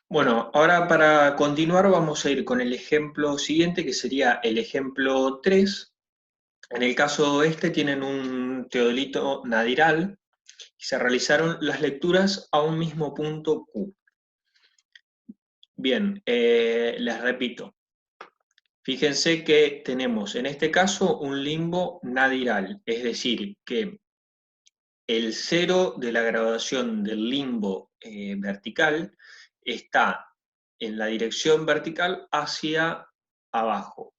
Bueno, ahora para continuar vamos a ir con el ejemplo siguiente, que sería el ejemplo 3. En el caso este tienen un teodolito nadiral y se realizaron las lecturas a un mismo punto Q. Bien, les repito. Fíjense que tenemos en este caso un limbo nadiral, es decir, que el cero de la graduación del limbo vertical está en la dirección vertical hacia abajo.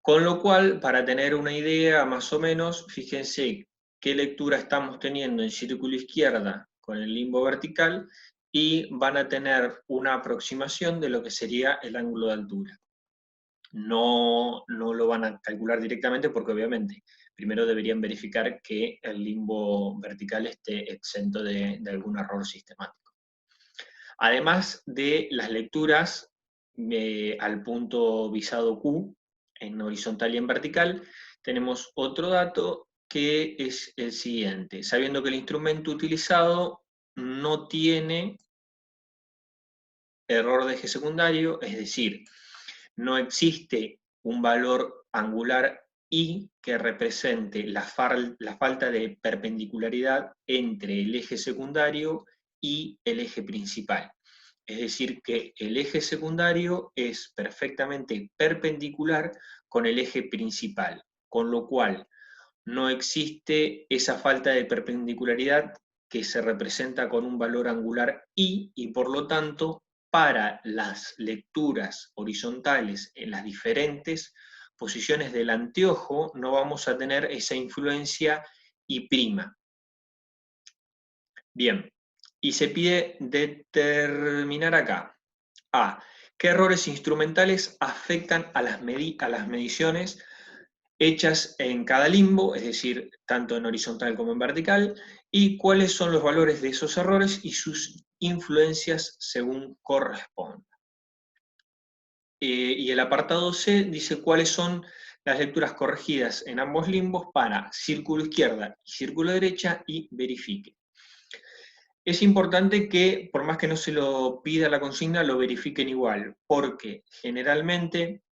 Con lo cual, para tener una idea más o menos, fíjense qué lectura estamos teniendo en círculo izquierda con el limbo vertical y van a tener una aproximación de lo que sería el ángulo de altura. No lo van a calcular directamente porque obviamente primero deberían verificar que el limbo vertical esté exento de algún error sistemático. Además de las lecturas al punto visado Q, en horizontal y en vertical, tenemos otro dato que es el siguiente. Sabiendo que el instrumento utilizado no tiene error de eje secundario, es decir, no existe un valor angular I que represente la falta de perpendicularidad entre el eje secundario y el eje principal. Es decir, que el eje secundario es perfectamente perpendicular con el eje principal, con lo cual no existe esa falta de perpendicularidad que se representa con un valor angular I, y por lo tanto, para las lecturas horizontales en las diferentes posiciones del anteojo, no vamos a tener esa influencia I'. Bien, y se pide determinar acá. A. ¿Qué errores instrumentales afectan a las mediciones hechas en cada limbo, es decir, tanto en horizontal como en vertical, y cuáles son los valores de esos errores y sus influencias según corresponda? Y el apartado C dice cuáles son las lecturas corregidas en ambos limbos para círculo izquierda y círculo derecha y verifique. Es importante que, por más que no se lo pida la consigna, lo verifiquen igual, porque generalmente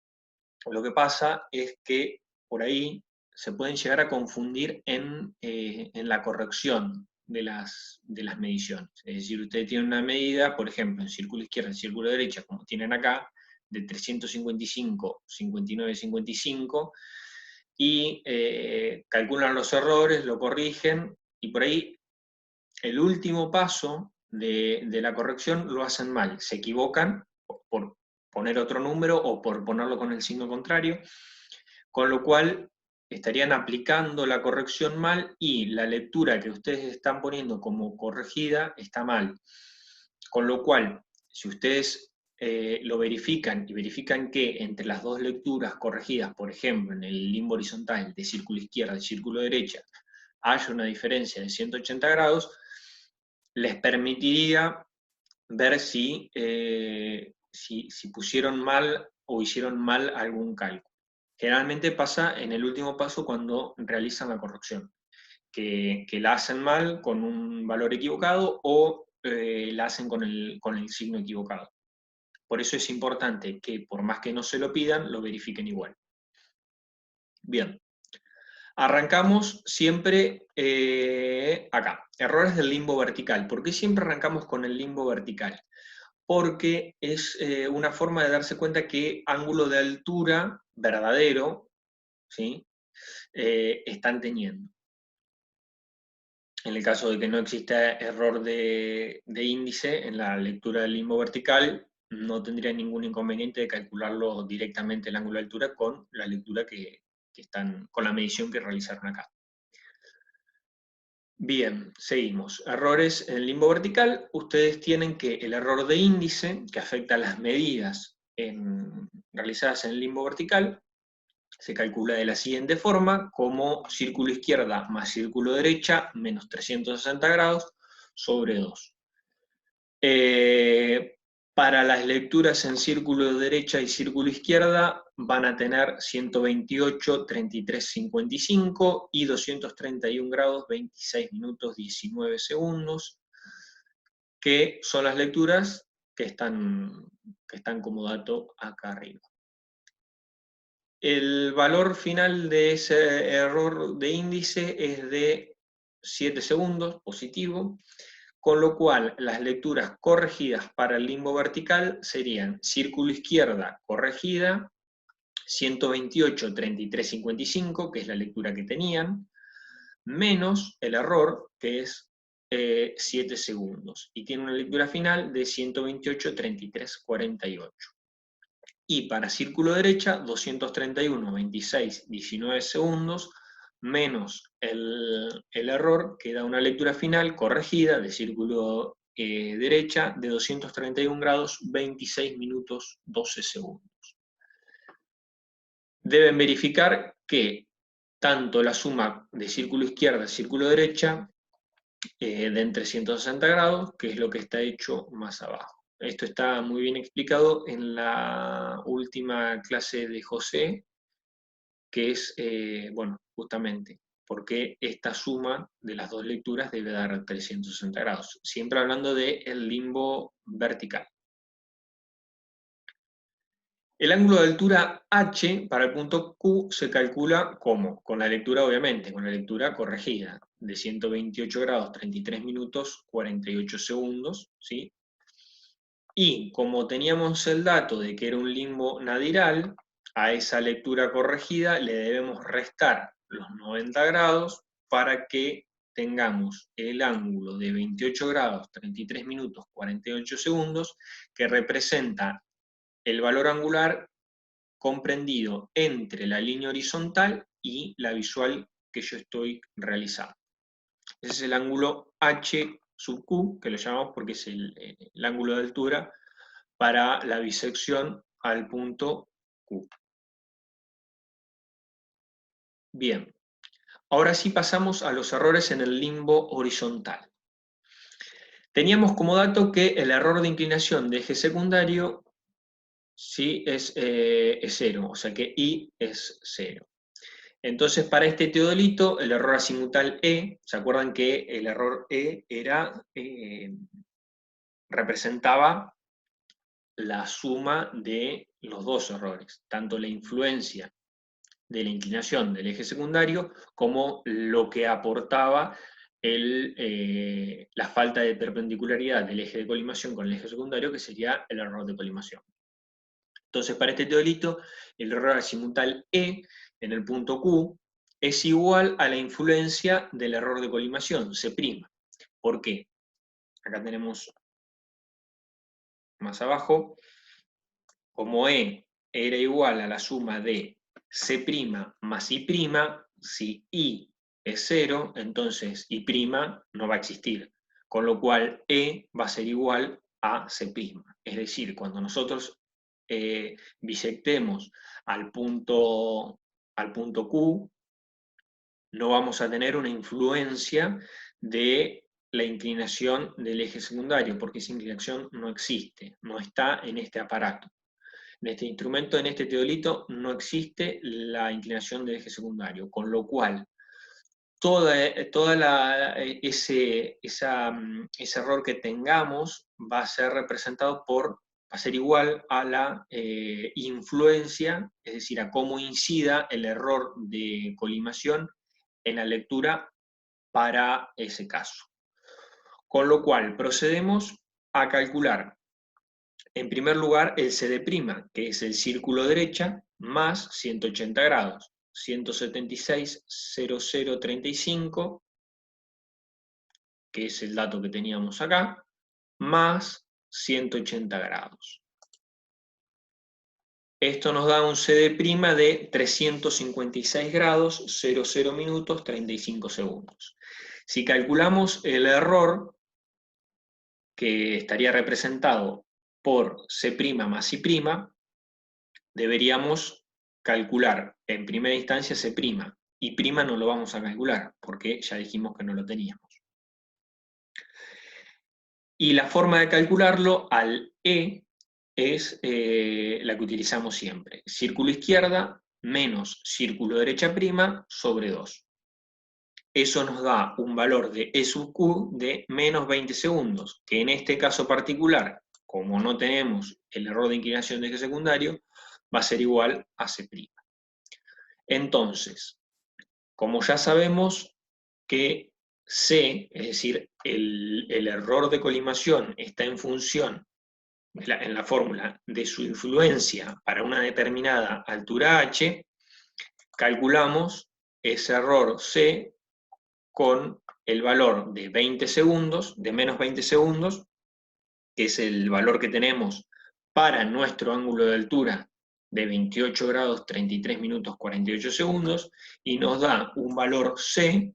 lo que pasa es que por ahí se pueden llegar a confundir en la corrección de las mediciones. Es decir, ustedes tienen una medida, por ejemplo, en círculo izquierda, en círculo derecha, como tienen acá, de 355, 59, 55, y calculan los errores, lo corrigen, y por ahí el último paso de la corrección lo hacen mal, se equivocan por poner otro número o por ponerlo con el signo contrario, con lo cual estarían aplicando la corrección mal y la lectura que ustedes están poniendo como corregida está mal. Con lo cual, si ustedes lo verifican y verifican que entre las dos lecturas corregidas, por ejemplo, en el limbo horizontal de círculo izquierda y círculo derecha, haya una diferencia de 180 grados, les permitiría ver si pusieron mal o hicieron mal algún cálculo. Generalmente pasa en el último paso cuando realizan la corrección, que la hacen mal con un valor equivocado o la hacen con el signo equivocado. Por eso es importante que, por más que no se lo pidan, lo verifiquen igual. Bien. Arrancamos siempre acá, errores del limbo vertical. ¿Por qué siempre arrancamos con el limbo vertical? Porque es una forma de darse cuenta qué ángulo de altura verdadero, ¿sí?, están teniendo. En el caso de que no exista error de índice en la lectura del limbo vertical, no tendría ningún inconveniente de calcularlo directamente el ángulo de altura con la lectura que están, con la medición que realizaron acá. Bien, seguimos. Errores en el limbo vertical. Ustedes tienen que el error de índice, que afecta a las medidas realizadas en el limbo vertical, se calcula de la siguiente forma, como círculo izquierda más círculo derecha menos 360 grados sobre 2. Para las lecturas en círculo derecha y círculo izquierda van a tener 128, 33, 55 y 231 grados, 26 minutos, 19 segundos, que son las lecturas que están como dato acá arriba. El valor final de ese error de índice es de 7 segundos, positivo, con lo cual las lecturas corregidas para el limbo vertical serían círculo izquierda corregida, 128.33.55, que es la lectura que tenían, menos el error, que es 7 segundos, y tiene una lectura final de 128.33.48. Y para círculo derecha, 231.26.19 segundos, menos el error, que da una lectura final corregida de círculo derecha de 231 grados, 26 minutos, 12 segundos. Deben verificar que tanto la suma de círculo izquierda y círculo derecha den 360 grados, que es lo que está hecho más abajo. Esto está muy bien explicado en la última clase de José, que es, bueno, justamente, porque esta suma de las dos lecturas debe dar 360 grados, siempre hablando del limbo vertical. El ángulo de altura H para el punto Q se calcula ¿cómo? Con la lectura, obviamente, con la lectura corregida, de 128 grados, 33 minutos, 48 segundos, ¿sí? Y como teníamos el dato de que era un limbo nadiral, a esa lectura corregida le debemos restar los 90 grados para que tengamos el ángulo de 28 grados, 33 minutos, 48 segundos, que representa el valor angular comprendido entre la línea horizontal y la visual que yo estoy realizando. Ese es el ángulo H sub Q, que lo llamamos porque es el ángulo de altura para la bisección al punto Q. Bien, ahora sí pasamos a los errores en el limbo horizontal. Teníamos como dato que el error de inclinación de eje secundario sí es 0, o sea que I es 0. Entonces, para este teodolito, el error azimutal E, ¿se acuerdan que el error E representaba la suma de los dos errores, tanto la influencia de la inclinación del eje secundario como lo que aportaba la falta de perpendicularidad del eje de colimación con el eje secundario, que sería el error de colimación. Entonces, para este teodolito, el error azimutal E en el punto Q es igual a la influencia del error de colimación, C'. ¿Por qué? Acá tenemos más abajo, como E era igual a la suma de C' más I', si I es 0, entonces I' no va a existir, con lo cual E va a ser igual a C'. Es decir, cuando nosotros bisectemos al punto Q, no vamos a tener una influencia de la inclinación del eje secundario, porque esa inclinación no existe, no está en este aparato. En este instrumento, en este teodolito, no existe la inclinación del eje secundario, con lo cual ese error que tengamos va a ser representado va a ser igual a la influencia, es decir, a cómo incida el error de colimación en la lectura para ese caso. Con lo cual, procedemos a calcular, en primer lugar, el CD', que es el círculo derecha, más 180 grados, 176.0035, que es el dato que teníamos acá, más 180 grados. Esto nos da un CD' de 356 grados, 00 minutos, 35 segundos. Si calculamos el error, que estaría representado por C' más I', deberíamos calcular en primera instancia C'. I' no lo vamos a calcular, porque ya dijimos que no lo teníamos. Y la forma de calcularlo al E es la que utilizamos siempre. Círculo izquierda menos círculo derecha' sobre 2. Eso nos da un valor de E sub Q de menos 20 segundos, que en este caso particular, como no tenemos el error de inclinación de eje secundario, va a ser igual a C'. Entonces, como ya sabemos que C, es decir, el error de colimación está en función, en la fórmula, de su influencia para una determinada altura h, calculamos ese error C con el valor de 20 segundos, de menos 20 segundos, que es el valor que tenemos para nuestro ángulo de altura de 28 grados 33 minutos 48 segundos, y nos da un valor C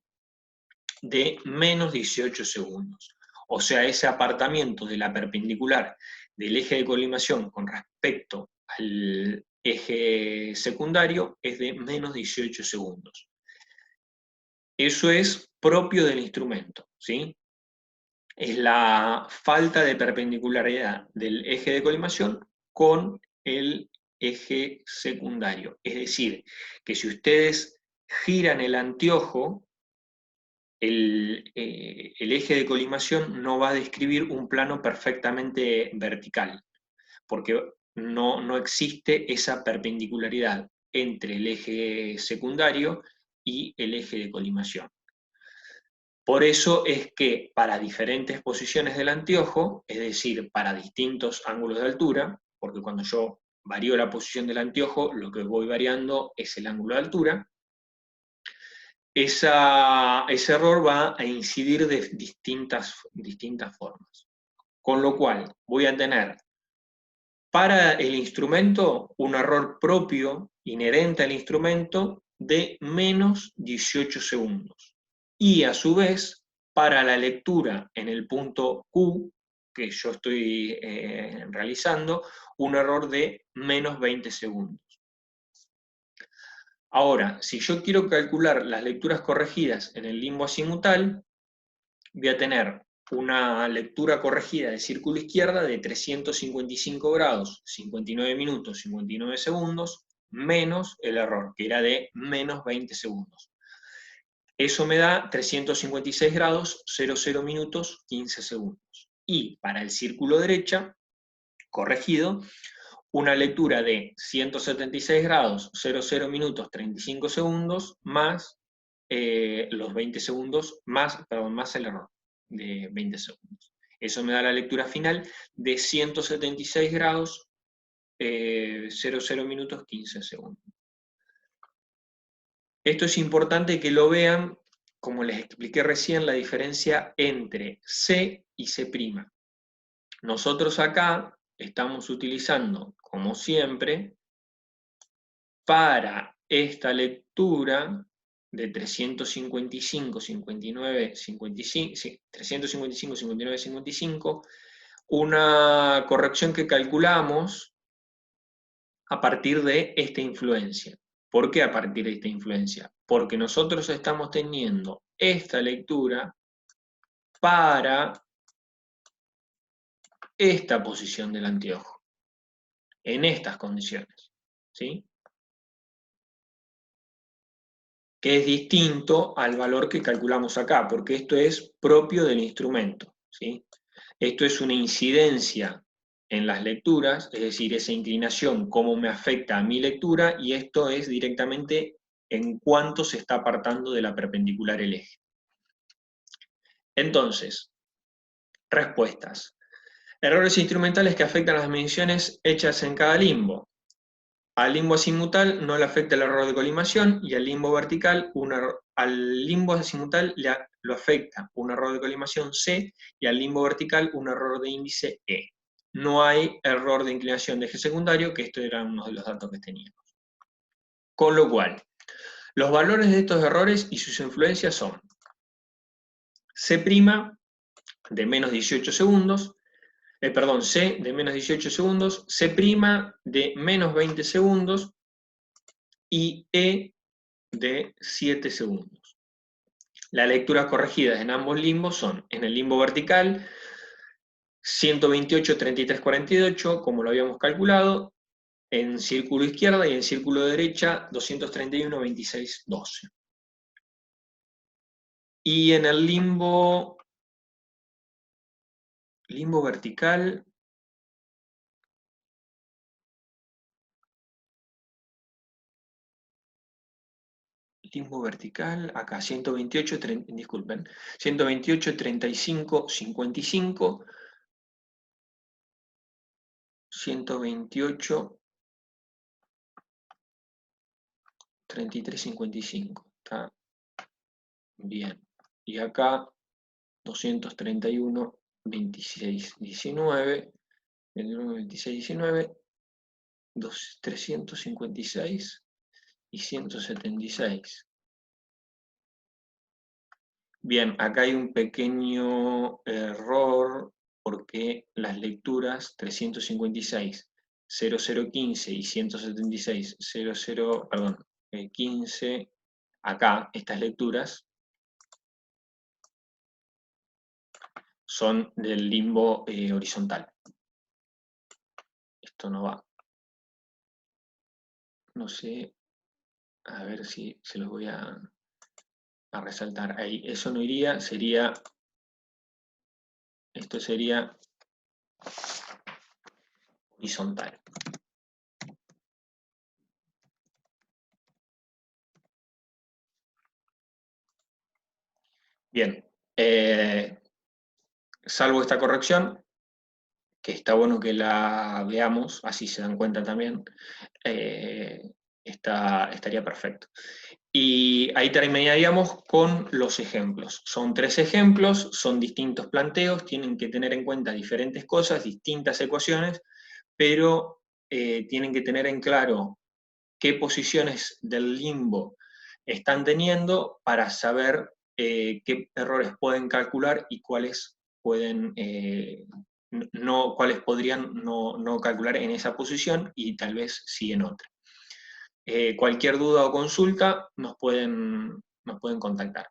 de menos 18 segundos. O sea, ese apartamiento de la perpendicular del eje de colimación con respecto al eje secundario es de menos 18 segundos. Eso es propio del instrumento, ¿sí? Es la falta de perpendicularidad del eje de colimación con el eje secundario. Es decir, que si ustedes giran el anteojo, el eje de colimación no va a describir un plano perfectamente vertical, porque no existe esa perpendicularidad entre el eje secundario y el eje de colimación. Por eso es que para diferentes posiciones del anteojo, es decir, para distintos ángulos de altura, porque cuando yo varío la posición del anteojo, lo que voy variando es el ángulo de altura, ese error va a incidir de distintas formas. Con lo cual, voy a tener para el instrumento un error propio, inherente al instrumento, de menos 18 segundos. Y a su vez, para la lectura en el punto Q, que yo estoy realizando, un error de menos 20 segundos. Ahora, si yo quiero calcular las lecturas corregidas en el limbo azimutal, voy a tener una lectura corregida de círculo izquierda de 355 grados, 59 minutos, 59 segundos, menos el error, que era de menos 20 segundos. Eso me da 356 grados, 00 minutos, 15 segundos. Y para el círculo derecha, corregido, una lectura de 176 grados, 00 minutos, 35 segundos, más los 20 segundos, más el error de 20 segundos. Eso me da la lectura final de 176 grados, 00 minutos, 15 segundos. Esto es importante que lo vean, como les expliqué recién, la diferencia entre C y C'. Nosotros acá estamos utilizando, como siempre, para esta lectura de 355, 59, 55, sí, 355, 59, 55, una corrección que calculamos a partir de esta influencia. ¿Por qué a partir de esta influencia? Porque nosotros estamos teniendo esta lectura para esta posición del anteojo, en estas condiciones, ¿sí? Que es distinto al valor que calculamos acá, porque esto es propio del instrumento, ¿sí? Esto es una incidencia en las lecturas, es decir, esa inclinación, cómo me afecta a mi lectura, y esto es directamente en cuánto se está apartando de la perpendicular el eje. Entonces, respuestas. Errores instrumentales que afectan las mediciones hechas en cada limbo. Al limbo azimutal no le afecta el error de colimación, y al limbo vertical, al limbo azimutal lo afecta un error de colimación C, y al limbo vertical un error de índice E. No hay error de inclinación de eje secundario, que esto era uno de los datos que teníamos. Con lo cual, los valores de estos errores y sus influencias son C' de menos 18 segundos, C de menos 18 segundos, C' de menos 20 segundos y E de 7 segundos. Las lecturas corregidas en ambos limbos son, en el limbo vertical, 128, 33, 48, como lo habíamos calculado, en círculo izquierda, y en círculo derecha, 231, 26, 12. Y en el limbo vertical, limbo vertical, acá 128, disculpen, 128, 35, 55, 128, 33, 55. Está bien. Y acá 231, 26, 19, 29, 26, 19, 356 y 176. Bien, acá hay un pequeño error porque las lecturas 356, 0015 y 176, 00, perdón, 15, acá, estas lecturas son del limbo horizontal. Esto no va. No sé, a ver si se los voy a resaltar ahí. Eso no iría, sería, esto sería horizontal. Bien, salvo esta corrección, que está bueno que la veamos, así se dan cuenta también, estaría perfecto. Y ahí terminaríamos con los ejemplos. Son 3 ejemplos, son distintos planteos, tienen que tener en cuenta diferentes cosas, distintas ecuaciones, pero tienen que tener en claro qué posiciones del limbo están teniendo para saber qué errores pueden calcular y cuáles pueden cuáles podrían no calcular en esa posición y tal vez sí en otra. Cualquier duda o consulta nos pueden contactar.